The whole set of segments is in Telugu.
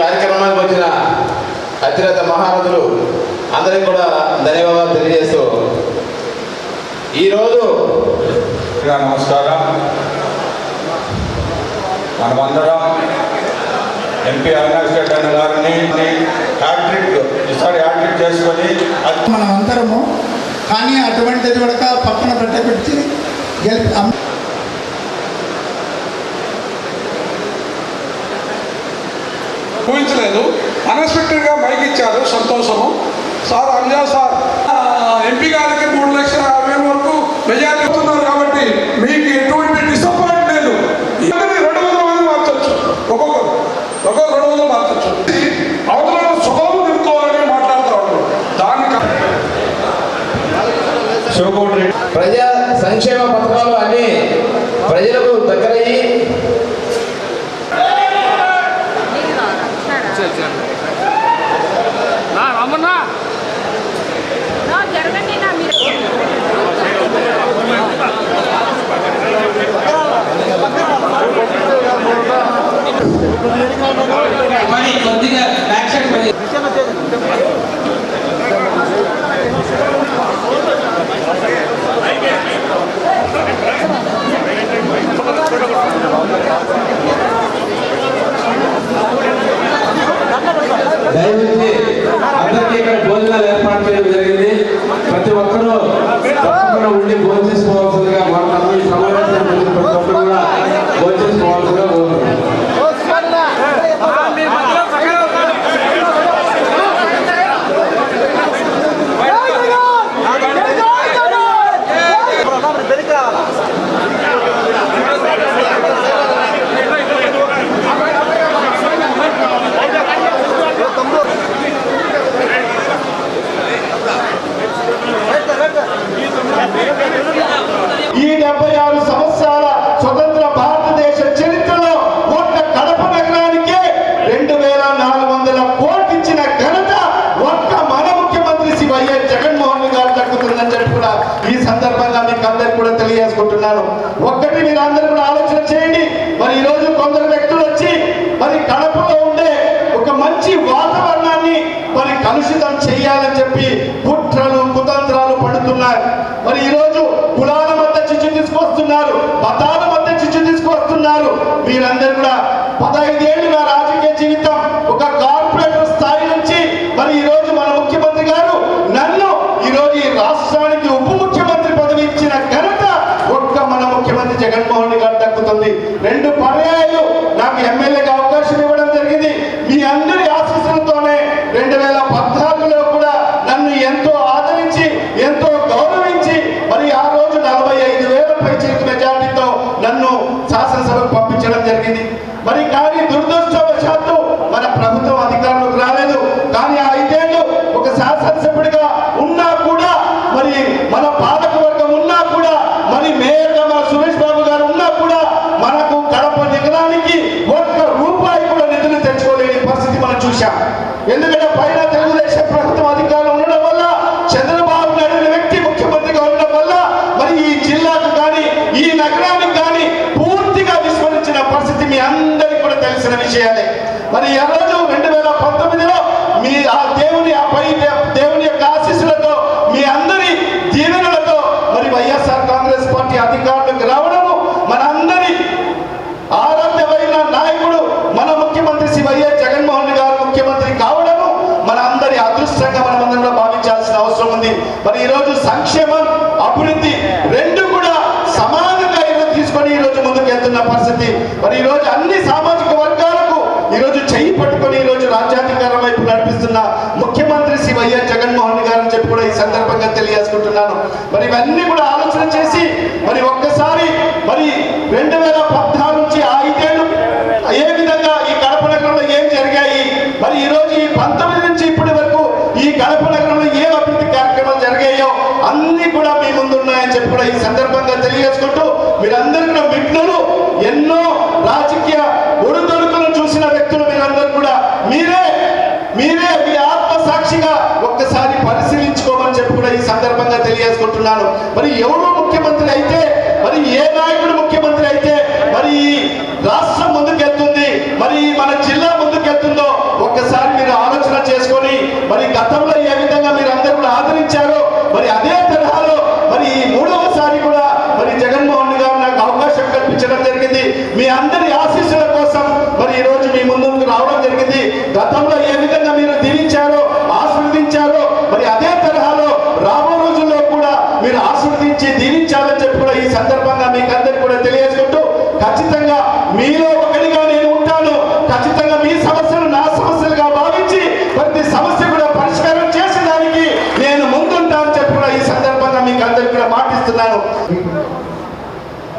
కార్యక్రమానికి వచ్చిన అతిరథ మహారథులు అందరికీ కూడా ధన్యవాదాలు తెలియజేస్తూ ఈరోజు నమస్కారం. మనమందరం ఎంపీ అవినాష్ రెడ్డి అన్న గారిని ఈసారి హ్యాట్రిక్ చేసుకొని మనం అందరము కానీ అటువంటిది కూడా పక్కన పెట్టబెట్టి ఊహించలేదు. అన్ఎక్స్పెక్టెడ్గా మైక్ ఇచ్చారు, సంతోషము. సార్ అంజా సార్ ఎంపీ గారికి 3,50,000 వరకు మెజారిటీ అవుతున్నారు కాబట్టి మీకు ఎటువంటి డిసప్పాయింట్ లేదు. 200 మంది మార్చచ్చు, ఒక్కొక్కరు 200 మార్చచ్చు. అవతల స్వభావం నిలుపుకోవాలని మాట్లాడుతూ దానికి ప్రజా సంక్షేమ పథకాలు అన్ని ప్రజలకు దగ్గరయ్యి కొద్దిగా బ్యాక్ సైడ్ దయచేసి అందరికీ ఇక్కడ భోజనాలు ఏర్పాటు చేయడం జరిగింది. ప్రతి ఒక్కరూ తప్పకుండా ఉండి భోజనం చేసుకోవాల్సిందిగా మాట్లాడుతూ ఈ సమావేశాన్ని ప్రతి ఒక్కరు కూడా భోజనం చేసుకోవాల్సిందిగా కోరుతున్నాం. ఈ 76 సంవత్సరాల స్వతంత్ర భారతదేశ చరిత్రలో ఒక్క కడప నగరానికే 2,400 కోట్లు ఇచ్చిన ఘనత ఒక్క మన ముఖ్యమంత్రి శ్రీ వైఎస్ జగన్మోహన్ రెడ్డి గారు దక్కుతుందని చెప్పి కూడా ఈ సందర్భంగా మీకు అందరికి కూడా తెలియజేసుకుంటున్నాను. ఒక్కటి మీరు అందరూ కూడా ఆలోచన చేయండి. మరి ఈ రోజు కొందరు వ్యక్తులు వచ్చి మరి కడపలో ఉండే ఒక మంచి వాతావరణాన్ని మరి కలుషితం చేయాలని చెప్పి కుట్రలు కుతంత్రాలు పడుతున్నారు. మరి ఈ రోజు కులాల మధ్య చిచ్చు తీసుకొస్తున్నారు, మతాల మధ్య చిచ్చు తీసుకొస్తున్నారు. మీరందరూ కూడా 15 ఏళ్ళుగా రాజకీయ జీవితం ఒక కార్పొరేటర్ స్థాయి నుంచి మరి ఈ రోజు మన ముఖ్యమంత్రి గారు నన్ను ఈ రోజు ఈ రాష్ట్రానికి ఉప ముఖ్యమంత్రి పదవి ఇచ్చిన ఘనత ఒక్క మన ముఖ్యమంత్రి జగన్మోహన్ రెడ్డి గారు దక్కుతుంది. 2 పర్యాయాలు నాకు ఎమ్మెల్యేగా అవకాశం ఇవ్వడం జరిగింది. మీ అందరి ఆశీస్సులతోనే 2014లో కూడా నన్ను ఎంతో ఆదరించి ఎంతో గౌరవించి మరి ఆ రోజు 45,000 పైచిలకు మెజార్టీతో నన్ను శాసనసభకు పంపించడం జరిగింది. మరి కానీ దురదృష్టవశాత్తు మన ప్రభుత్వం అధికారంలోకి రాలేదు. కానీ ఆ 5 ఏళ్ళు ఒక శాసనసభ్యుడిగా ఉన్నా కూడా మరి మన పాలక వర్గం ఉన్నా కూడా మరి మేయర్గా మన సురేష్ బాబు గారు ఉన్నా కూడా మనకు కడప నగరానికి ఒక్క రూపాయి కూడా నిధులు తెచ్చుకోలేని పరిస్థితి మనం చూశాం. ఎందుకంటే పైన తెలుగుదేశం ప్రభుత్వం అధికారంలో ఉండడం వల్ల, చంద్రబాబు నాయుడు అనే వ్యక్తి ముఖ్యమంత్రిగా ఉండడం వల్ల మరి ఈ జిల్లాకు కానీ ఈ నగరానికి కానీ పూర్తిగా విస్మరించిన పరిస్థితి మీ అందరికీ కూడా తెలిసిన విషయాలే. మరి ఈ రోజు 2019లో మీ ఆ దేవుని దేవుని యొక్క ఆశీస్సులతో మీ అందరి దీవెనలతో మరి వైఎస్ఆర్ కాంగ్రెస్ పార్టీ అధికారులకు రావడము మన అందరి ఆరాధ్యమైన నాయకుడు మన ముఖ్యమంత్రి శ్రీ వైఎస్ జగన్మోహన్ రెడ్డి గారు ముఖ్యమంత్రి కావడము మన అందరి అదృష్టంగా మనమందరం కూడా భావించాల్సిన అవసరం ఉంది. మరి ఈ రోజు సంక్షేమం అభివృద్ధి 2 కూడా సమానంగా ఈరోజు తీసుకొని ఈ రోజు ముందుకు వెళ్తున్న పరిస్థితి. మరి ఈ రోజు అన్ని సామాజిక వర్గాలకు ఈ రోజు చెయ్యి పట్టుకొని ఈ రోజు రాజ్యాధికారం వైపు నడిపిస్తున్న ముఖ్యమంత్రి శ్రీ వైఎస్ జగన్మోహన్ రెడ్డి గారు అని చెప్పి కూడా ఈ సందర్భంగా తెలియజేసుకుంటున్నాను. మరి ఇవన్నీ కూడా ఆలోచన చేసి మరి ఒక్కసారి మరి 2014 నుంచి 5 ఏళ్ళు ఏ విధంగా ఈ కడప నగరంలో ఏం జరిగాయి, మరి ఈ రోజు ఈ 19 నుంచి ఇప్పటి వరకు ఈ కడప నగరంలో ఏం అభివృద్ధి కార్యక్రమాలు జరిగాయో అన్ని కూడా మీ ముందున్నాయని చెప్పి కూడా ఈ సందర్భంగా తెలియజేసుకుంటూ మీరందరూ కూడా విఘ్నులు, ఎన్నో రాజకీయ ఒడిదొడుకులను చూసిన వ్యక్తులు మీరందరూ కూడా మీరే మీ ఆత్మసాక్షిగా ఒక్కసారి పరిశీలించుకోమని చెప్పి కూడా ఈ సందర్భంగా తెలియజేసుకుంటున్నాను. మరి ఎవరు ముఖ్యమంత్రి అయితే, మరి ఏ నాయకుడు ముఖ్యమంత్రి అయితే మరి ఈ రాష్ట్రం ముందుకెళ్తుంది, మరి మన జిల్లా ముందుకెళ్తుందో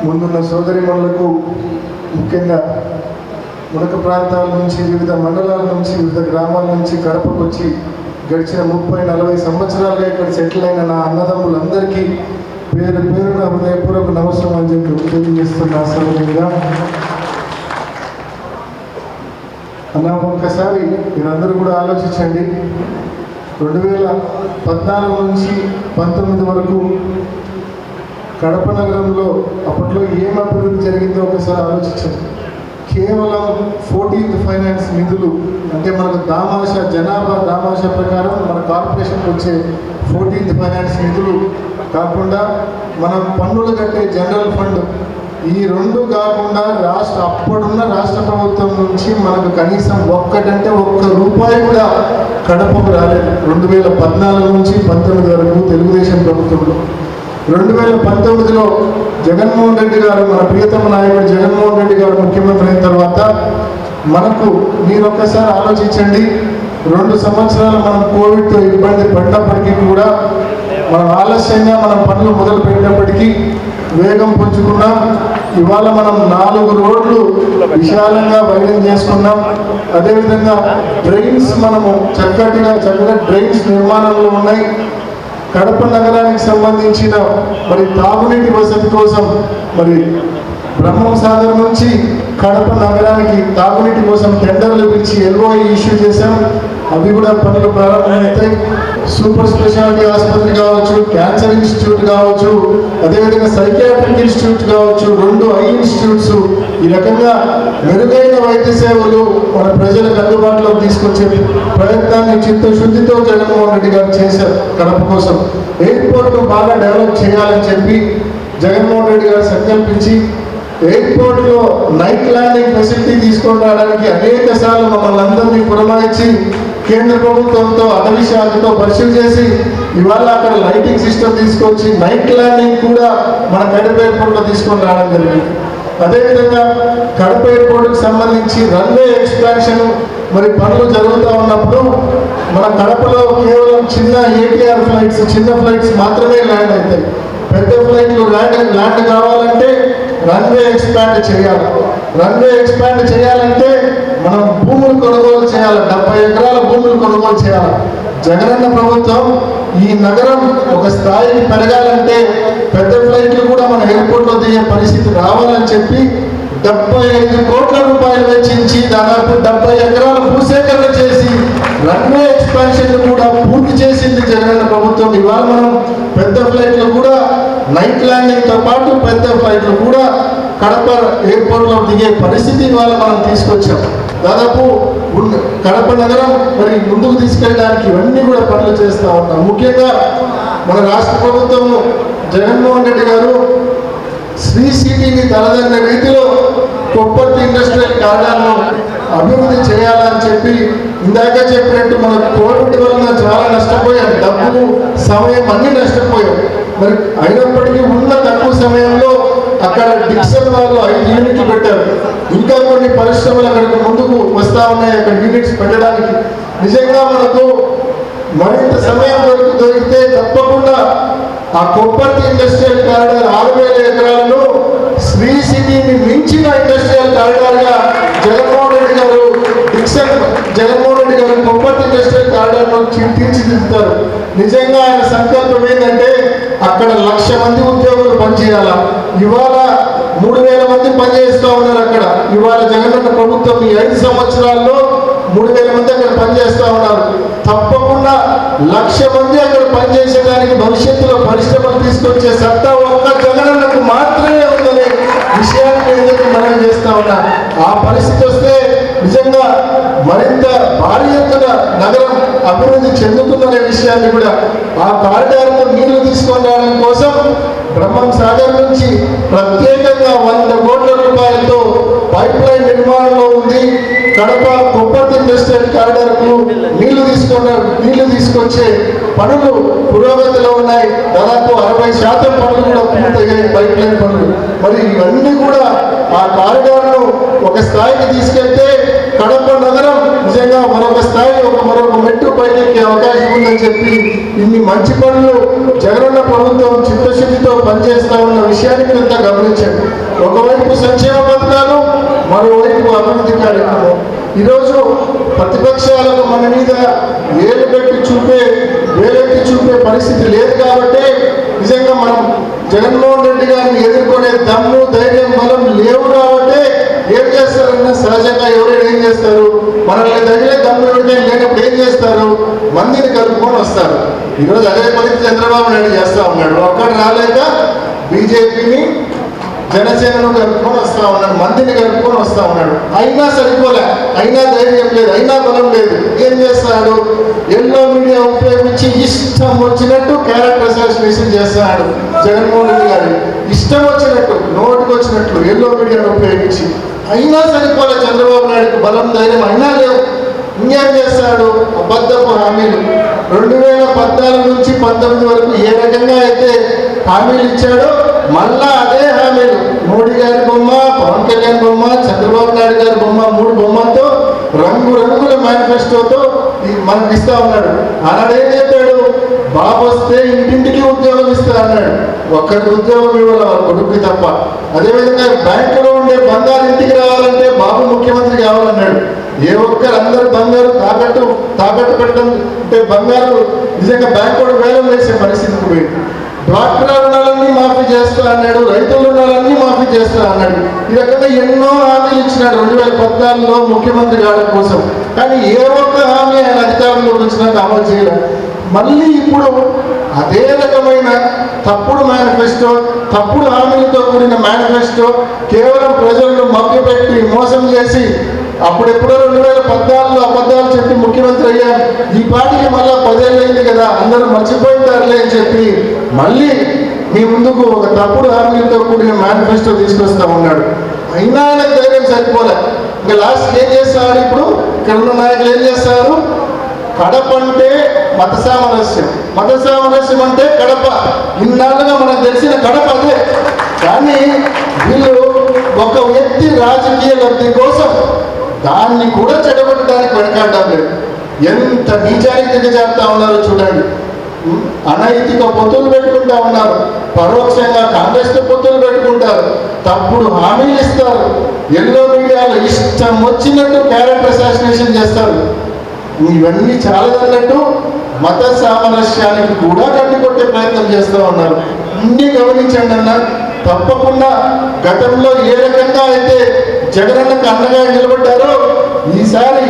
ముందున్న సోదరిమణులకు, ముఖ్యంగా మునక ప్రాంతాల నుంచి, వివిధ మండలాల నుంచి, వివిధ గ్రామాల నుంచి కడపకు వచ్చి గడిచిన 30-40 సంవత్సరాలుగా ఇక్కడ సెటిల్ అయిన నా అన్నదమ్ములందరికీ పేరు పేరున హృదయపూర్వక నమస్కారం అని చెప్పి తెలియజేస్తున్నా. సౌకర్యంగా అన్న, ఒక్కసారి మీరందరూ కూడా ఆలోచించండి. 2014 నుంచి 19 వరకు కడప నగరంలో అప్పట్లో ఏం అభివృద్ధి జరిగిందో ఒకసారి ఆలోచించండి. కేవలం 14th ఫైనాన్స్ నిధులు, అంటే మనకు జనాభా దామాష ప్రకారం మన కార్పొరేషన్కి వచ్చే 14th ఫైనాన్స్ నిధులు కాకుండా మనం పన్నులు కట్టే జనరల్ ఫండ్, ఈ రెండు కాకుండా అప్పుడున్న రాష్ట్ర ప్రభుత్వం నుంచి మనకు కనీసం ఒక్క రూపాయి కూడా కడపకు రాలేదు. 2014 నుంచి 19 వరకు తెలుగుదేశం ప్రభుత్వంలో. 2019లో జగన్మోహన్ రెడ్డి గారు, మన ప్రియతమ నాయకుడు జగన్మోహన్ రెడ్డి గారు ముఖ్యమంత్రి అయిన తర్వాత మీరు ఒక్కసారి ఆలోచించండి. 2 సంవత్సరాలు మనం కోవిడ్తో ఇబ్బంది పడినప్పటికీ కూడా మనం ఆలస్యంగా పనులు మొదలు పెట్టినప్పటికీ వేగం పుంజుకున్నాం. ఇవాళ మనం 4 రోడ్లు విశాలంగా వైడన్ చేసుకున్నాం. అదేవిధంగా డ్రైన్స్ మనము చక్కగా డ్రైన్స్ నిర్మాణంలో ఉన్నాయి. కడప నగరానికి సంబంధించిన తాగునీటి వసతి కోసం బ్రహ్మం సాగర్ నుంచి కడప నగరానికి తాగునీటి కోసం టెండర్లు పిలిచి LOI ఇష్యూ చేశాం. అవి కూడా పనులు ప్రారంభమవుతాయి. సూపర్ స్పెషాలిటీ ఆసుపత్రి కావచ్చు, క్యాన్సర్ ఇన్స్టిట్యూట్ కావచ్చు, అదేవిధంగా సైకియాట్రిక్ ఇన్స్టిట్యూట్ కావచ్చు, 2 ఐ ఇన్స్టిట్యూట్స్, ఈ రకంగా మెరుగైన వైద్య సేవలు మన ప్రజలకు అందుబాటులోకి తీసుకొచ్చే ప్రయత్నాన్ని చిత్తశుద్ధితో జగన్మోహన్ రెడ్డి గారు చేశారు. కడప కోసం ఎయిర్పోర్ట్ బాగా డెవలప్ చేయాలని చెప్పి జగన్మోహన్ రెడ్డి గారు సంకల్పించి ఎయిర్పోర్ట్లో నైట్ ల్యాండింగ్ ఫెసిలిటీ తీసుకొని రావడానికి అనేక సార్లు మమ్మల్ని అందరినీ పురమాయించి కేంద్ర ప్రభుత్వంతో, అటవీ శాఖతో పరిశీలన చేసి ఇవాళ అక్కడ లైటింగ్ సిస్టమ్ తీసుకొచ్చి నైట్ ల్యాండింగ్ కూడా మన కడప ఎయిర్పోర్ట్లో తీసుకొని రావడం జరిగింది. అదేవిధంగా కడప ఎయిర్పోర్ట్కి సంబంధించి రన్వే ఎక్స్పాన్షన్ పనులు జరుగుతూ ఉన్నప్పుడు మన కడపలో కేవలం చిన్న ATR ఫ్లైట్స్, చిన్న ఫ్లైట్స్ మాత్రమే ల్యాండ్ అవుతాయి. పెద్ద ఫ్లైట్లు ల్యాండ్ కావాలంటే రన్వే ఎక్స్పాండ్ చేయాలి. రన్వే ఎక్స్పాండ్ చేయాలంటే మనం భూములు కొనుగోలు చేయాలి. 70 ఎకరాల భూములు కొనుగోలు చేయాలి. జగనన్న ప్రభుత్వం ఈ నగరం ఒక స్థాయికి పెరగాలంటే పెద్ద ఫ్లైట్లు కూడా మన ఎయిర్పోర్ట్లో దిగే పరిస్థితి రావాలని చెప్పి 75 కోట్ల రూపాయలు వెచ్చించి దాదాపు 70 ఎకరాల భూసేకరణ చేసి రన్వే ఎక్స్పాన్షన్ కూడా పూర్తి చేసింది జగనన్న ప్రభుత్వం. ఇవాళ మనం పెద్ద ఫ్లైట్లు కూడా నైట్ ల్యాండింగ్తో పాటు పెద్ద ఫ్లైట్లు కూడా కడప ఎయిర్పోర్ట్లో దిగే పరిస్థితి ఇవాళ మనం తీసుకొచ్చాం. దాదాపు కడప నగరం ముందుకు తీసుకెళ్ళడానికి ఇవన్నీ కూడా పనులు చేస్తూ ఉన్నాం. ముఖ్యంగా మన రాష్ట్ర ప్రభుత్వము జగన్మోహన్ రెడ్డి గారు శ్రీ సిటీని తలదన్న రీతిలో కొప్పర్తి ఇండస్ట్రియల్ కారిడార్ను అభివృద్ధి చేయాలని చెప్పి ఇందాక చెప్పినట్టు మన కోవిడ్ వలన చాలా నష్టపోయాం. డబ్బు, సమయం అన్ని నష్టపోయాం. అయినప్పటికీ ఉన్న తక్కువ సమయంలో అక్కడ డిక్సన్ వాళ్ళు 5 యూనిట్లు పెట్టారు. ఇంకా కొన్ని పరిశ్రమలు అక్కడికి ముందుకు వస్తూ ఉన్నాయి అక్కడ యూనిట్స్ పెట్టడానికి. నిజంగా మనకు మరింత సమయం దొరికితే తప్పకుండా ఆ కొప్పర్తి ఇండస్ట్రియల్ కారిడార్ 6000 ఎకరాలను శ్రీ సిటీని మించిన ఇండస్ట్రియల్ కారిడార్గా జగన్మోహన్ రెడ్డి గారు కొప్పర్తి ఇండస్ట్రియల్ కారిడార్ను తీర్చిదిద్దుతారు. నిజంగా ఆయన సంకల్పం ఏంటంటే అక్కడ 1,00,000 మంది ఉద్యోగులు పనిచేయాలా. ఇవాళ 3,000 మంది పనిచేస్తూ ఉన్నారు అక్కడ. ఇవాళ జగనన్న ప్రభుత్వం ఈ 5 సంవత్సరాల్లో 3,000 మంది అక్కడ పనిచేస్తూ ఉన్నారు. తప్పకుండా 1,00,000 మంది అక్కడ పనిచేసేదానికి భవిష్యత్తులో పరిశ్రమలు తీసుకొచ్చే సత్తా ఒక్క జగనన్నకు మాత్రమే ఉందనే విషయాన్ని మనం చేస్తూ ఉన్నా. ఆ పరిస్థితి వస్తే నిజంగా మరింత భారీ ఎత్తున నగరం అభివృద్ధి చెందుతుందనే విషయాన్ని కూడా ఆ కారిడార్కు నీళ్లు తీసుకొని రావడం కోసం బ్రహ్మం సాగర్ నుంచి ప్రత్యేకంగా 100 కోట్ల రూపాయలతో పైప్ లైన్ నిర్మాణంలో ఉంది. కడప కొప్పర్తి ఇండస్ట్రియల్ కారిడార్కు నీళ్లు తీసుకొచ్చే పనులు పురోగతిలో ఉన్నాయి. దాదాపు 60% పనులు కూడా పూర్తయ్యాయి, పైప్ లైన్ పనులు. ఇవన్నీ కూడా ఆ కారిడార్ను ఒక స్థాయికి తీసుకెళ్తే కడప నగరం నిజంగా మరొక స్థాయి మరొక మెట్టు పైకి అవకాశం ఉందని చెప్పి ఇన్ని మంచి పనులు జగనన్న ప్రభుత్వం చిత్తశుద్ధితో పనిచేస్తా ఉన్న విషయాన్ని కొంత గమనించండి. ఒకవైపు సంక్షేమ పథకాలు, మరోవైపు అభివృద్ధి కార్యక్రమం. ఈరోజు ప్రతిపక్షాలకు మన మీద వేలెత్తి చూపే పరిస్థితి లేదు కాబట్టి నిజంగా మనం జగన్మోహన్ రెడ్డి గారిని ఎదుర్కొనే దమ్ము, ధైర్యం, బలం లేవు కాబట్టి ఏం చేస్తారన్నా సహజంగా ఎవరైనా ఏం చేస్తారు, మనల్ని తగిలే దమ్ము ఎవరైనా లేనప్పుడు ఏం చేస్తారు, మందిని కలుపుకొని వస్తారు. ఈరోజు అదే పరిస్థితి చంద్రబాబు నాయుడు చేస్తా ఉన్నాడు. ఒక్కడు రాలేక బీజేపీని జనసేనను కలుపుకొని వస్తా ఉన్నాడు, మందిని కలుపుకొని వస్తా ఉన్నాడు. అయినా సరిపోలే, అయినా ధైర్యం లేదు, అయినా బలం లేదు. ఏం చేస్తాడు, ఎల్లో మీడియా ఉపయోగించి ఇష్టం వచ్చినట్టు క్యారెక్టర్ అసాసినేషన్ చేస్తున్నాడు జగన్మోహన్ రెడ్డి గారు. ఇష్టం వచ్చినట్టు, నోటికి వచ్చినట్లు ఎల్లో మీడియాను ఉపయోగించి. అయినా సరిపోలే చంద్రబాబు నాయుడుకి బలం, ధైర్యం అయినా లేవు. ఇంకేం చేస్తాడు, అబద్ధపు హామీలు. 2014 నుంచి 19 వరకు ఏ రకంగా అయితే హామీలు ఇచ్చాడో మళ్ళా అదే హామీలు. మోడీ గారి బొమ్మ, పవన్ కళ్యాణ్ బొమ్మ, చంద్రబాబు నాయుడు గారి బొమ్మ, 3 బొమ్మలతో రంగుల మేనిఫెస్టోతో మనకు ఇస్తా ఉన్నాడు. ఆనాడు ఏం చెప్పాడు, బాబు వస్తే ఇంటింటికి ఉద్యోగం ఇస్తా అన్నాడు. ఒక్కరికి ఉద్యోగం ఇవ్వాలి వాళ్ళ కొడుకుకి తప్ప. అదేవిధంగా బ్యాంకులో ఉండే బంగారు ఇంటికి రావాలంటే బాబు ముఖ్యమంత్రి కావాలన్నాడు. ఏ ఒక్కరు అందరూ బంగారు తాకట్టు పెట్టడం అంటే బంగారు నిజంగా బ్యాంకు వేలం వేసే పరిస్థితికి పోయింది. డ్వాక్రా రుణాలన్నీ మాఫీ చేస్తా అన్నాడు, రైతుల రుణాలన్నీ మాఫీ చేస్తా అన్నాడు. ఈ రకంగా ఎన్నో హామీలు ఇచ్చినాడు 2014లో ముఖ్యమంత్రి గారి కోసం. కానీ ఏ ఒక్క హామీ ఆయన అధికారంలోకి వచ్చినాక అమలు చేయలేదు. మళ్ళీ ఇప్పుడు అదే రకమైన తప్పుడు మేనిఫెస్టో, తప్పుడు హామీలతో కూడిన మేనిఫెస్టో, కేవలం ప్రజలను మభ్యపెట్టి మోసం చేసి అప్పుడెప్పుడో 2014లో అబద్ధాలు చెప్పి ముఖ్యమంత్రి అయ్యాం. ఈ పాటికి మళ్ళా 10 ఏళ్ళు అయింది కదా, అందరూ మర్చిపోయింటారులే అని చెప్పి మళ్ళీ మీ ముందుకు ఒక తప్పుడు హామీలతో కూడిన మేనిఫెస్టో తీసుకొస్తా ఉన్నాడు. అయినా ఆయనకు ధైర్యం సరిపోలే. ఇంకా లాస్ట్ ఏం చేస్తారు, ఇప్పుడు ఇక్కడ ఉన్న నాయకులు ఏం చేస్తారు, కడప అంటే మత సామరస్యం అంటే కడప. ఇన్నాళ్ళుగా మనకు తెలిసిన కడప అదే. కానీ వీళ్ళు ఒక వ్యక్తి రాజకీయ లబ్ధి కోసం దాన్ని కూడా చెడగొట్టడానికి వెనకాడడం లేదు. ఎంత నీచానికి దిగజారుతా ఉన్నారో చూడండి. అనైతిక పొత్తులు పెట్టుకుంటా ఉన్నారు, పరోక్షంగా కాంగ్రెస్తో పొత్తులు పెట్టుకుంటారు, తప్పుడు హామీలు ఇస్తారు, ఎల్లో మీడియాలో ఇష్టం వచ్చినట్టు క్యారెక్టర్ అసాసినేషన్ చేస్తారు. ఇవన్నీ చాలదన్నట్టు మత సామరస్యానికి కూడా కట్టికొట్టే ప్రయత్నం చేస్తూ ఉన్నారు. ఇన్ని గమనించండి అన్న. తప్పకుండా గతంలో ఏ రకంగా అయితే జగనన్నకు అండగా నిలబడ్డారో ఈసారి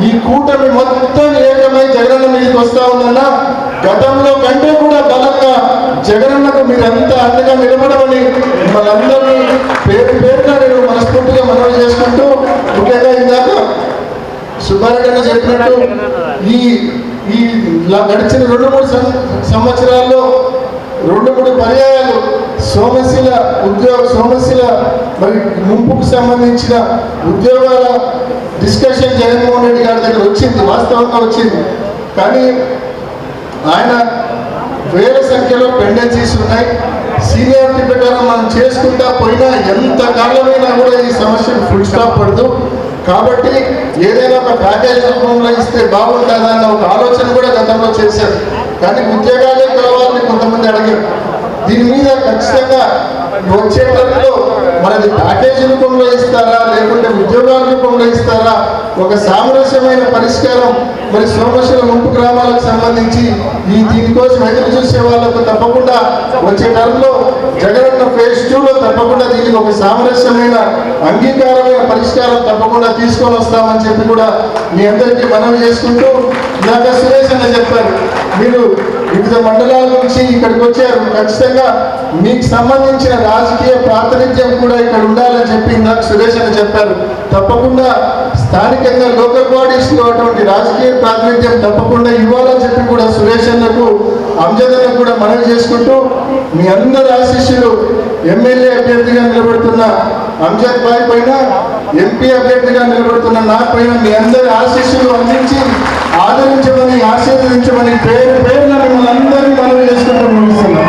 ఈ కూటమి మొత్తం ఏకమై జగనన్న మీదకి వస్తా ఉందన్న. గతంలో కంటే కూడా బలంగా జగనన్నకు మీరంతా అండగా నిలబడమని మనందరినీ పేరుగా నేను మనస్ఫూర్తిగా మనవి చేసుకుంటూ, ముఖ్యంగా ఇందాక సుబ్బారెడ్డి చెప్పినట్టు ఈ గడిచిన 2-3 సంవత్సరాల్లో 2-3 పర్యాయాలు సోమశిల మరి ముంపుకు సంబంధించిన ఉద్యోగాల డిస్కషన్ జగన్మోహన్ రెడ్డి గారి దగ్గర వచ్చింది, వాస్తవంగా వచ్చింది. కానీ ఆయన వేల సంఖ్యలో పెండెన్సీస్ ఉన్నాయి. సీనియారిటీ ప్రకారం మనం చేసుకుంటా పోయినా ఎంత కాలమైనా కూడా ఈ సమస్యకు ఫుల్ స్టాప్ పడదు. కాబట్టి ఏదైనా ఒక ప్యాకేజ్ రూపంలో ఇస్తే బాగుంటుందా అన్న ఒక ఆలోచన కూడా గతంలో చేశారు. కానీ ఉద్యోగాలే కావాలని కొంతమంది అడిగారు. దీని మీద ఖచ్చితంగా వచ్చే టైంలో మనది ప్యాకేజ్ రూపంలో ఇస్తారా లేకుంటే ఉద్యోగాల రూపంలో ఇస్తారా, ఒక సామరస్యమైన పరిష్కారం మరి సోమశిల ముంపు గ్రామాలకు సంబంధించి దీనికోసం ఎదురు చూసే వాళ్ళకు తప్పకుండా వచ్చే టైంలో జగనన్న ఫేజ్ 2లో తప్పకుండా దీనికి ఒక సామరస్యమైన అంగీకారమైన పరిష్కారం తప్పకుండా తీసుకొని వస్తామని చెప్పి కూడా మీ అందరికీ మనవి చేసుకుంటూ, ఇందాక సురేష్ అన్న చెప్పారు, మీరు వివిధ మండలాల నుంచి ఇక్కడికి వచ్చారు. ఖచ్చితంగా మీకు సంబంధించిన రాజకీయ ప్రాతినిధ్యం కూడా ఇక్కడ ఉండాలని చెప్పి ఇందాక సురేష్ అని చెప్పారు. తప్పకుండా స్థానికంగా లోకల్ బాడీస్లో అటువంటి రాజకీయ ప్రాతినిధ్యం తప్పకుండా ఇవ్వాలని చెప్పి కూడా సురేష్ అన్నకు, అంజద్ అన్నకు కూడా మనవి చేసుకుంటూ, మీ అందరి ఆశీస్సులు ఎమ్మెల్యే అభ్యర్థిగా నిలబడుతున్న అంజద్ భాయ్ పైన, ఎంపీ అభ్యర్థిగా నిలబడుతున్న నా పైన మీ అందరి ఆశీస్సులు అందించి ఆదరించమని, ఆశీర్వదించమని పేరున మిమ్మల్ని అందరినీ మనవి చేసుకుంటూ ముగిస్తున్నాం.